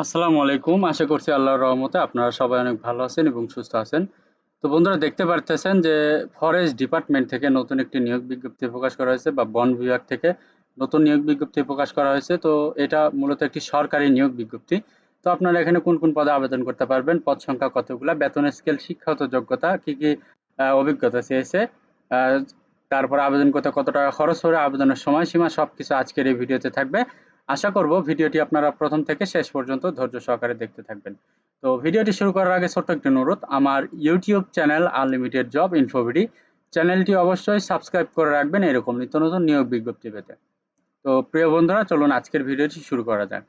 আসসালামু আলাইকুম। আশা করছি আল্লাহর রহমতে আপনারা সবাই অনেক ভালো আছেন এবং সুস্থ আছেন। তো বন্ধুরা দেখতে পারতেছেন যে ফরেস্ট ডিপার্টমেন্ট থেকে নতুন একটি নিয়োগ বিজ্ঞপ্তি প্রকাশ করা হয়েছে বা বন বিভাগ থেকে নতুন নিয়োগ বিজ্ঞপ্তি প্রকাশ করা হয়েছে। তো এটা মূলত একটি সরকারি নিয়োগ বিজ্ঞপ্তি। তো আপনারা এখানে কোন পদে আবেদন করতে পারবেন, পদ সংখ্যা কতগুলা, বেতনের স্কেল, শিক্ষাগত যোগ্যতা, কি অভিজ্ঞতা চেয়েছে, আ তারপর আবেদন করতে কত টাকা খরচ হবে, আবেদনের সময়সীমা সবকিছু আজকের এই ভিডিওতে থাকবে। আশা করব ভিডিওটি আপনারা প্রথম থেকে শেষ পর্যন্ত ধৈর্য সহকারে দেখতে থাকবেন। তো ভিডিওটি শুরু করার আগে ছোট্ট একটি অনুরোধ, আমার ইউটিউব চ্যানেল আনলিমিটেড জব ইনফোভিডি চ্যানেলটি অবশ্যই সাবস্ক্রাইব করে রাখবেন এরকম নিত্য নতুন নিয়োগ বিজ্ঞপ্তি পেতে। তো প্রিয় বন্ধুরা চলুন আজকের ভিডিওটি শুরু করা যাক।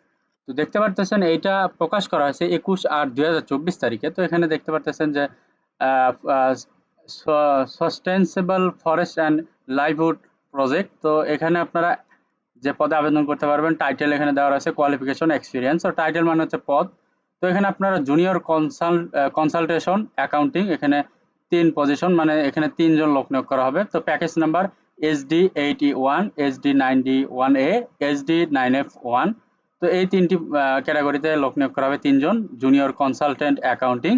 তো দেখতে পারতেছেন এইটা প্রকাশ করা হয়েছে 21/8/2024 তারিখে। তো এখানে দেখতে পারতেছেন যে sustainable forest and livelihood project. তো এখানে আপনারা যে পদে আবেদন করতে পারবেন, টাইটেল এখানে দেওয়া রয়েছে কোয়ালিফিকেশন এক্সপিরিয়েন্স। তো টাইটেল মানে হচ্ছে পদ। তো এখানে আপনারা জুনিয়র কনসালটেশন অ্যাকাউন্টিং, এখানে 3 পজিশন, মানে এখানে 3 জন লোক নিয়োগ করা হবে। তো package number SD81, SD91A, SD9F1। তো এই 3টি ক্যাটাগরিতে লোক নিয়োগ করা হবে 3 জন জুনিয়র কনসালটেন্ট অ্যাকাউন্টিং।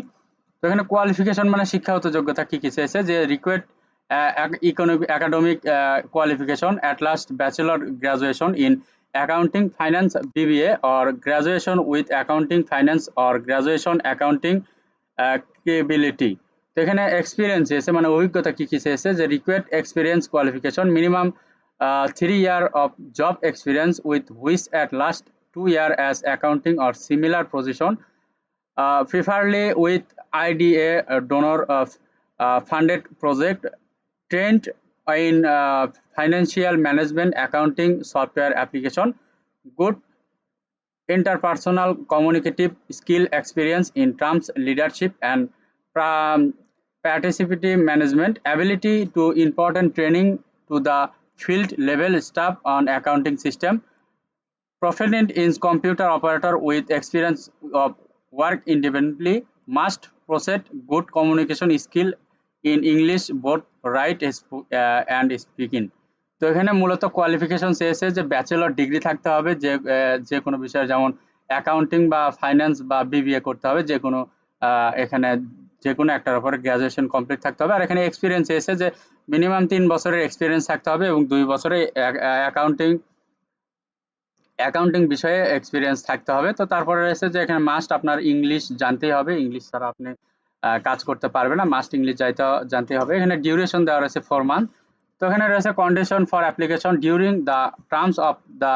তো এখানে কোয়ালিফিকেশন মানে শিক্ষাগত যোগ্যতা কি চেয়েছে, যে required academic qualification at last bachelor graduation in accounting finance BBA or graduation with accounting finance or graduation accounting capability। তো এখানে এক্সপিরিয়েন্স এসে মানে অভিজ্ঞতা কি চেয়েছে, যে required experience qualification minimum 3 year of job experience with which at last 2 year as accounting or similar position, preferably with IDA donor funded project, trained in financial management, accounting, software application, good interpersonal communicative skill, experience in terms leadership and participative management, ability to important training to the field level staff on accounting system, proficient in computer operator with experience of work independently, must possess good communication skill in English both write and speaking। তো এখানে মূলত qualification চেয়েছে যে bachelor degree থাকতে হবে, যে কোনো বিষয়ে, যেমন অ্যাকাউন্টিং বা ফাইন্যান্স বা বিবিএ করতে হবে, যে কোনো এখানে যে কোনো একটার উপরে গ্র্যাজুয়েশন কমপ্লিট থাকতে হবে। আর এখানে এক্সপিরিয়েন্স চেয়েছে যে মিনিমাম 3 বছরের এক্সপিরিয়েন্স থাকতে হবে এবং 2 বছরের অ্যাকাউন্টিং অ্যাকাউন্টিং বিষয়ে এক্সপিরিয়েন্স থাকতে হবে। তো তারপরে রয়েছে যে এখানে মাস্ট আপনার ইংলিশ জানতেই হবে, ইংলিশ ছাড়া আপনি কাজ করতে পারবে না, মাস্ট ইংলিশ জানতেই হবে। এখানে ডিউরেশন দেওয়া রয়েছে 4 মান্থ। তো এখানে রয়েছে condition for application during the terms of the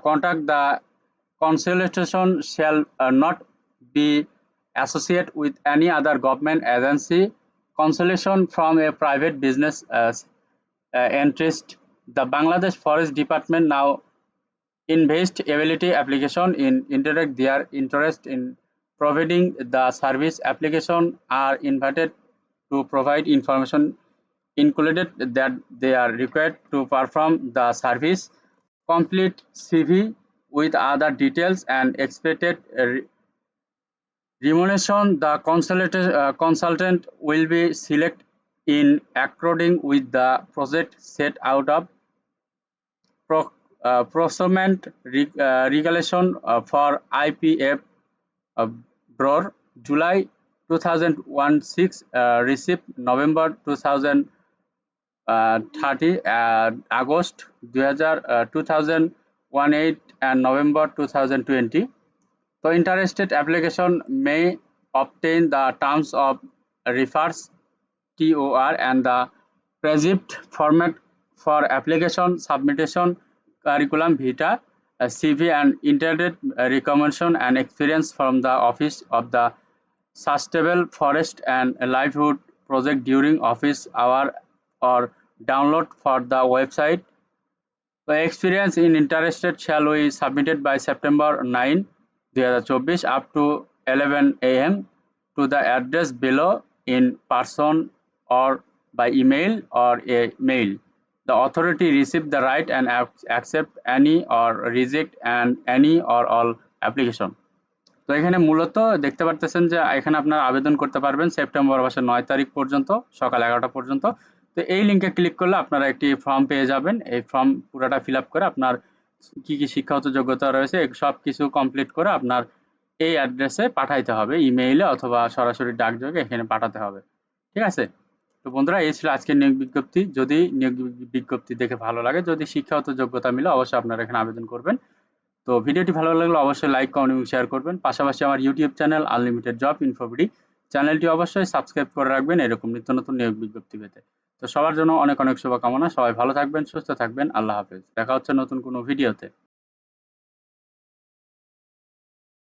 contract, the consultation shall not be associated with any other government agency, consultation from a private business interest. The Bangladesh Forest Department now invest ability application in interact their interest in providing the service. Application are invited to provide information included that they are required to perform the service, complete CV with other details and expected remuneration. The consultant will be selected in according with the project set out of procurement regulation for IPF Bror, July 2016, received November 2030, August 2018 and November 2020. So interested application may obtain the terms of refers TOR and the prescribed format for application submission, curriculum vitae, CV and internet recommendation and experience from the Office of the Sustainable Forest and Livelihood Project during office hour or download for the website. The experience in interested shall be submitted by September 9, 2024 up to 11 a.m. to the address below in person or by email or a mail. The authority receive the right and accept any or reject and any or all application. তো এখানে মূলত দেখতে পারতেছেন যে এখানে আপনারা আবেদন করতে পারবেন সেপ্টেম্বর মাসের 9 তারিখ পর্যন্ত সকাল 11টা পর্যন্ত। তো এই লিঙ্কে ক্লিক করলে আপনারা একটি ফর্ম পেয়ে যাবেন। এই ফর্ম পুরোটা ফিল আপ করে আপনার কি শিক্ষাগত যোগ্যতা রয়েছে সব কিছু কমপ্লিট করে আপনার এই অ্যাড্রেসে পাঠাইতে হবে, ইমেইলে অথবা সরাসরি ডাকযোগে এখানে পাঠাতে হবে। ঠিক আছে? তো বন্ধুরা, এই ছিল আজকের নিয়োগ বিজ্ঞপ্তি। যদি নিয়োগ বিজ্ঞপ্তি দেখে ভালো লাগে, যদি শিক্ষাগত যোগ্যতা মিলে, অবশ্যই আপনারা এখানে আবেদন করবেন। তো ভিডিওটি ভালো লাগলে অবশ্যই লাইক, কমেন্ট এবং শেয়ার করবেন। পাশাপাশি আমার YouTube channel unlimited job InfoBD চ্যানেলটি অবশ্যই সাবস্ক্রাইব করে রাখবেন এরকম নিত্য নতুন নিয়োগ বিজ্ঞপ্তি পেতে। তো সবার জন্য অনেক অনেক শুভকামনা। সবাই ভালো থাকবেন, সুস্থ থাকবেন। আল্লাহ হাফেজ। দেখা হচ্ছে নতুন কোনো ভিডিওতে।